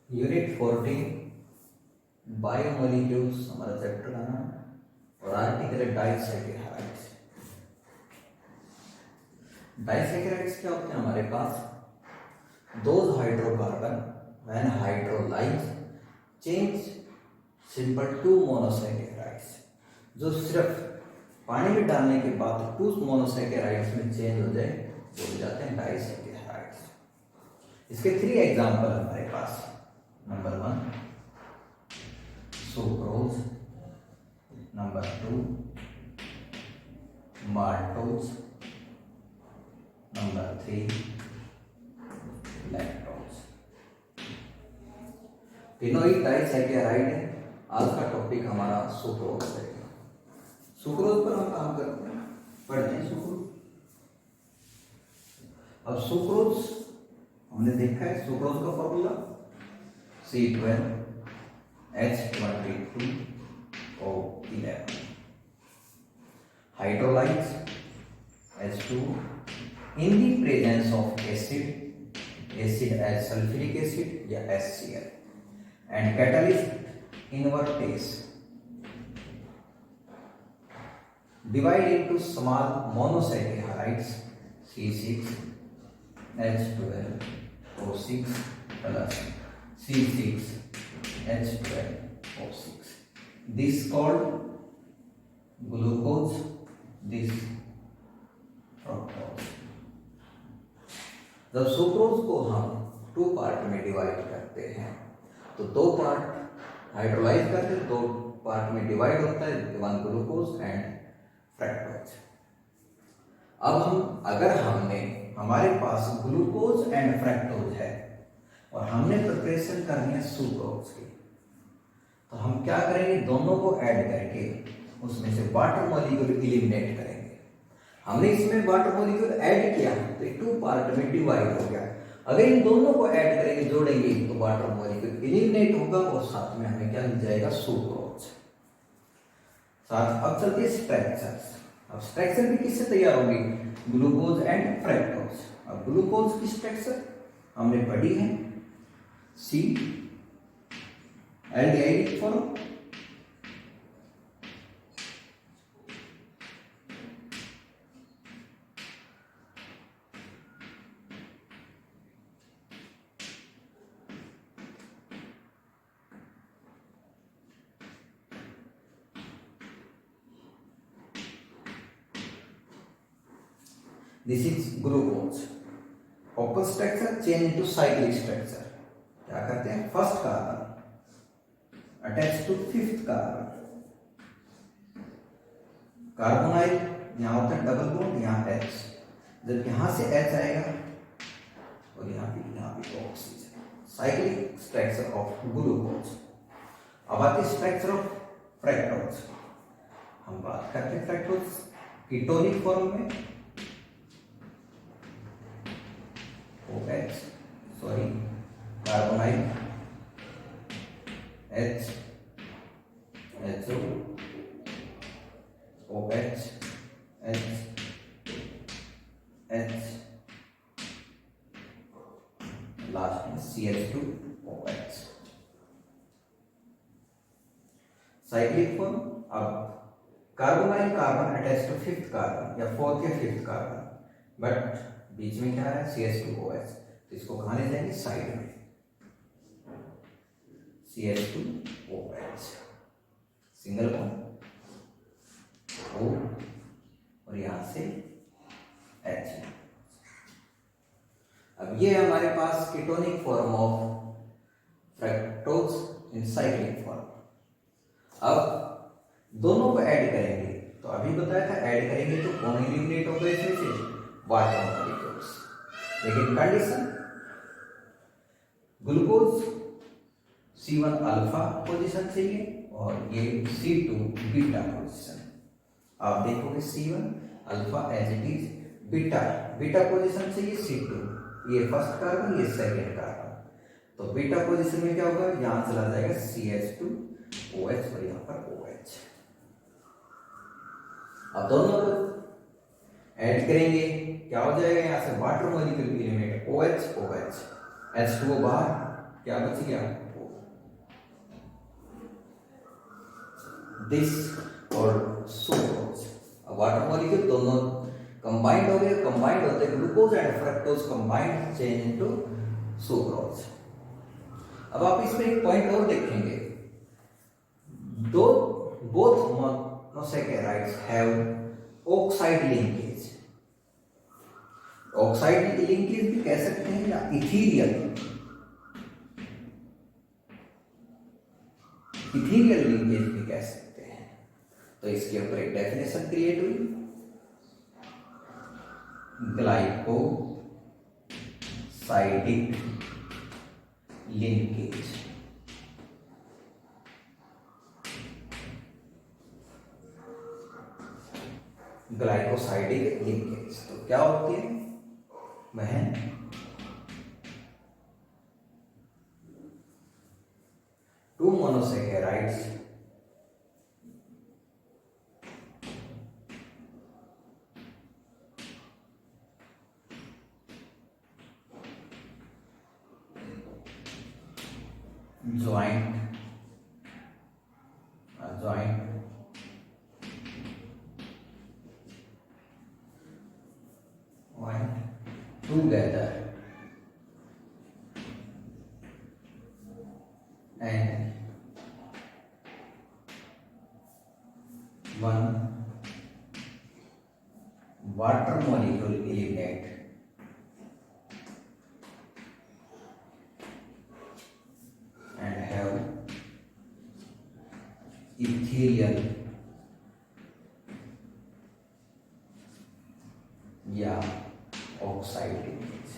Unit 14 biomolecules हमारा chapter का नाम और आर्टिकल है डाइसैकेराइड्स। डाइसैकेराइड्स क्या होते हैं? हमारे पास those hydrocarbon when hydrolyse change simple to monosaccharides, जो सिर्फ पानी में डालने के बाद टू मोनोसैकेराइड्स में चेंज हो जाए वो हो जाते हैं डाइसैकेराइड्स। इसके 3 एग्जाम्पल हमारे पास। Number 1 sucrose, number 2 maltose, number 3 lactose. तीनों ही डाइसैकेराइड है। आज का टॉपिक हमारा सुक्रोज है। सुक्रोज पर हम काम करते हैं, पढ़ते हैं सुक्रोज। अब सुक्रोज हमने देखा है, सुक्रोज का formula C12H22O11, hydrolyse H2 in the presence of acid as sulfuric acid या HCl, and catalyst invertase divide into small monosaccharides C6H12O6 plus C6H12O6. This called glucose, this fructose. जब sucrose को हम 2 part में divide करते हैं तो 2 part hydrolyse करते हैं, 2 पार्ट में डिवाइड होता है, वन ग्लूकोज एंड फ्रक्टोज। अब अगर हमारे पास ग्लूकोज एंड फ्रक्टोज है और हमने प्रिपरेशन करनी है सुक्रोज की, तो हम क्या करेंगे? दोनों को ऐड करके उसमें से वाटर मॉलिक्यूल एलिमिनेट करेंगे। हमने इसमें वाटर मॉलिक्यूल ऐड किया तो 2 पार्ट में डिवाइड हो गया। अगर इन दोनों को ऐड करेंगे, जोड़ेंगे, तो वाटर मॉलिक्यूल एलिमिनेट होगा और साथ में हमें क्या मिल जाएगा? सुक्रोज। साथ अब चलते हैं स्ट्रक्चर्स। अब स्ट्रक्चर भी किससे तैयार होगी? Glucose and fructose. अब ग्लूकोज की स्ट्रक्चर हमने पढ़ी है, C aldehyde form, this is glucose. Open structure change into cyclic structure. क्या करते हैं? First carbon attach to 5th carbon, carbonyl यहां होता है डबल बॉन्ड, यहां H, जब यहां से H आएगा और यहां भी oxygen. Cyclic structure of glucose. अब आती है स्ट्रक्चर ऑफ फ्रक्टोज। हम बात करते हैं फ्रक्टोज कीटोनिक फॉर्म में, OH carbonyl H HO OH H H last में CH2OH। Cyclic form. अब carbonyl carbon attach to 5th carbon या 4th या 5th कार्बन, बट बीच में क्या है? CH2OH। तो इसको कहां ले जाएंगे? साइड में, CH2OH सिंगल बॉन्ड O और यहां से H। अब ये हमारे पास ketonic form of fructose in cyclic form. अब दोनों को ऐड करेंगे, तो अभी बताया था ऐड करेंगे तो कौन एलिमिनेट होगा इसमें से? Water molecules. लेकिन condition, glucose C1 alpha position चाहिए और ये C2 बीटा पोजीशन। आप देखोगे C1 alpha as it is, beta position चाहिए C2, ये फर्स्ट कार्बन, ये सेकंड कार्बन, तो बीटा पोजीशन में क्या होगा? यहां चला जाएगा CH2OH और यहां पर OH। अब दोनों को ऐड करेंगे, क्या हो जाएगा? यहां से water molecule element OH OH, H2O बाहर, क्या बच गया, दिस और सुक्रोज। वाटर मॉलिक्यूल दोनों कंबाइंड हो गए, कंबाइंड होते glucose and fructose combined change into sucrose. अब आप इसमें एक पॉइंट और देखेंगे, दो both monosaccharides have oxide linkage. Oxide linkage भी कह सकते हैं या इथीरियल लिंकेज भी कह सकते हैं। तो इसके ऊपर एक डेफिनेशन क्रिएट हुई, ग्लाइकोसाइडिक लिंकेज। ग्लाइकोसाइडिक लिंकेज तो क्या होती है वह two monosaccharides joint together and one water molecule eliminate and have ethereal या ऑक्साइड लिंकेज।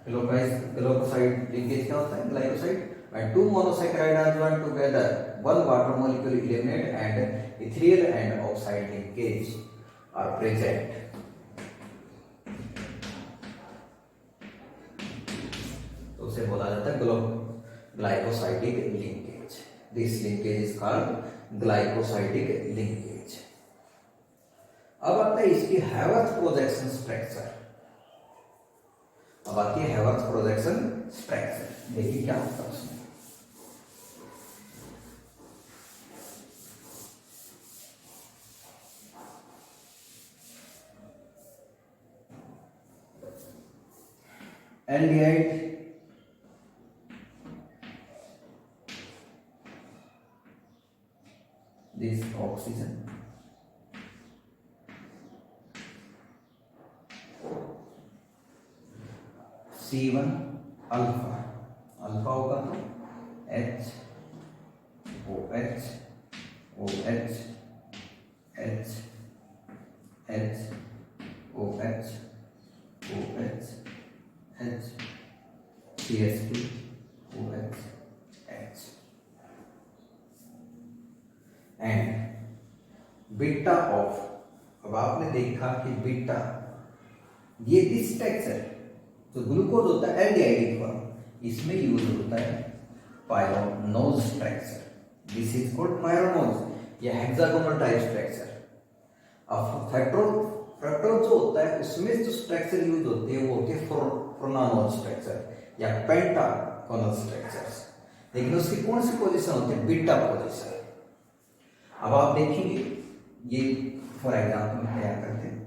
ग्लाइकोसाइड लिंकेज क्या होता है, glycoside when two monosaccharide are joined together one water molecule eliminate and ethereal and oxide linkage are present। तो उसे बोला जाता है glycosidic linkage. This linkage is called glycosidic linkage. अब आता है इसकी हैवर्थ प्रोजेक्शन स्ट्रक्चर। अब आती है हैवर्थ प्रोजेक्शन स्ट्रक्चर, देखिए क्या होता है उसमें। Aldehyde this oxygen C1 alpha, alpha होगा तो H OH OH H H OH OH H CH2 OH H and beta of. अब आपने देखा कि बीटा ये दिस स्ट्रक्चर जो ग्लूकोज होता है एल्डिहाइडिक फॉर्म, इसमें यूज होता है पायरोनोज स्ट्रक्चर। दिस इज कॉल्ड पायरोनोज या हेक्सागोनल टाइप स्ट्रक्चर। अब फ्रक्टोज जो होता है उसमें जो स्ट्रक्चर यूज होते हैं वो होते हैं प्रोनानोज स्ट्रक्चर या पेंटागोनल स्ट्रक्चर्स, लेकिन उसकी कौन सी पोजीशन होती है, बीटा पोजीशन। अब आप देखेंगे ये फॉर एग्जाम्पल क्या करते हैं,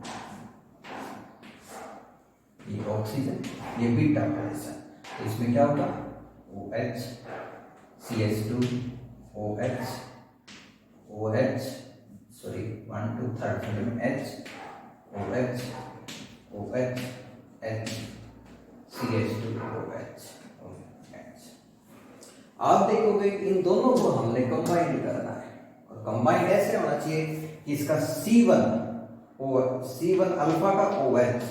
ये ऑक्सीजन ये बीटा पोजीशन, तो इसमें क्या होगा OH CH2 OH OH sorry 1 2 3 में H OH OH H CH2 OH OH। आप देखोगे इन दोनों को हमने कंबाइन करना है, और कंबाइन ऐसे होना चाहिए कि इसका C1 अल्फा का OH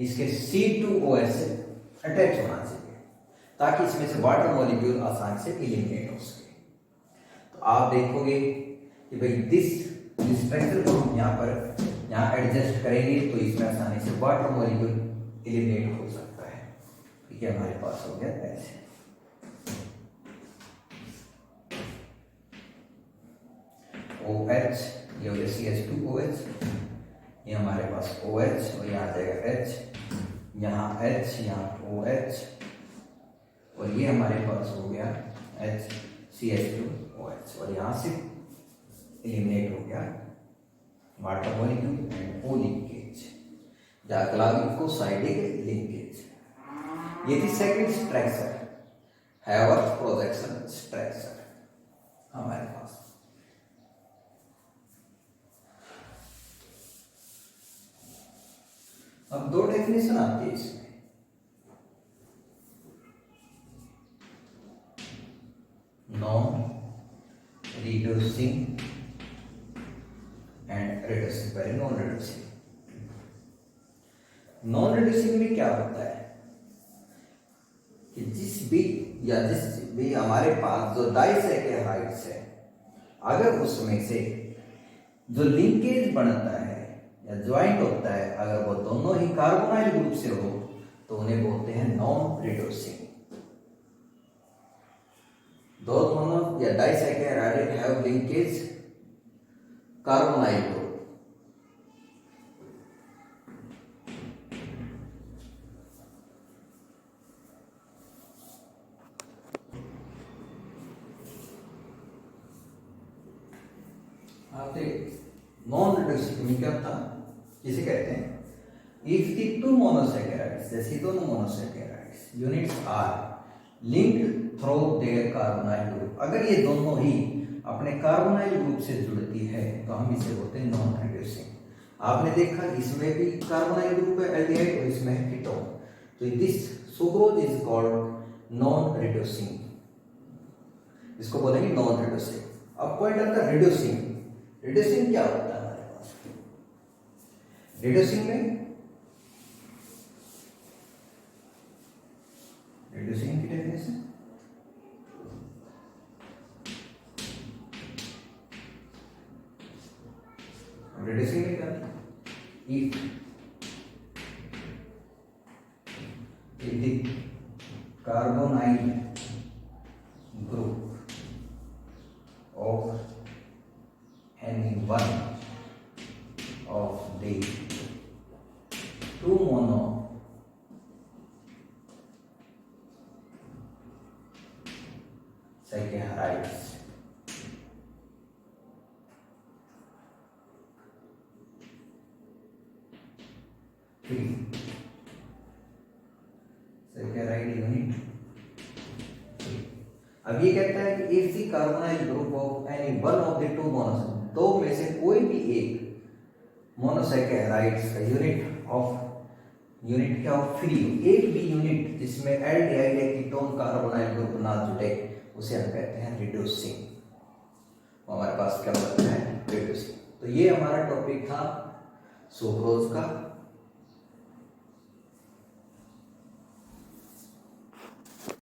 इसके C2OH से अटैच होना चाहिए, ताकि इसमें से वाटर मॉलिक्यूल आसानी से एलिमिनेट हो सके। तो आप देखोगे कि भाई दिस स्ट्रक्चर को हम यहाँ एडजस्ट करेंगे तो इसमें आसानी से वाटर मॉलिक्यूल एलिमिनेट हो सकता है। ठीक है, हमारे पास हो गया ऐसे। OH ये हो गया CH2OH, ये हमारे पास OH और यहाँ आ जाएगा H यहाँ H, यहाँ OH, और ये हमारे पास हो गया HCH2OH, और यहाँ से एलिमिनेट हो गया water molecule and O linkage या ग्लाइकोसाइडिक लिंकेज। ये थी सेकंड स्ट्रक्चर, हैवर्थ प्रोजेक्शन स्ट्रक्चर हमारे पास। अब दो डेफिनेशन आती है इसमें, नॉन रिड्यूसिंग एंड रिड्यूसिंग। पहले नॉन रिड्यूसिंग। नॉन रिड्यूसिंग में क्या होता है कि जिस भी हमारे पास जो डाइसैकेराइड्स है, अगर उसमें से जो लिंकेज बनता है या ज्वाइंट होता है, अगर वो दोनों ही कार्बोनाइल ग्रुप से हो तो उन्हें बोलते हैं नॉन रिड्यूसिंग। दो मोनो या disaccharide have linkage carbonyl group. Non reducing में क्या था, जिसे कहते हैं इफ द टू मोनोसैकेराइड्स, जैसे दोनों monosaccharides units are linked through their carbonyl group, अगर ये दोनों ही अपने कार्बोनाइल ग्रुप से जुड़ती है तो हम इसे बोलते हैं नॉन रिड्यूसिंग। आपने देखा इसमें भी कार्बोनाइल ग्रुप है एल्डिहाइड और इसमें है कीटोन, तो this sucrose is called non reducing, इसको बोलेंगे नॉन रिड्यूसिंग। अब पॉइंट आता है रिड्यूसिंग। रिड्यूसिंग क्या होता है हमारे पास? रिड्यूसिंग की डेफिनेशन रिड्यूसिंग में क्या था? If the carbonyl group of any one of the two monosaccharides saccharide unit. अब ये कहता है कि if the carbonyl group of any one of the two monos, दो में से कोई भी एक मोनोसैकेराइड्स का यूनिट क्या हो, फ्री, एक भी यूनिट जिसमें एल्डिहाइड या कीटोन कार्बोनाइल ग्रुप ना जुड़े उसे हम कहते हैं रिड्यूसिंग। हमारे पास क्या बनता है? रिड्यूसिंग। तो ये हमारा टॉपिक था सुक्रोज का।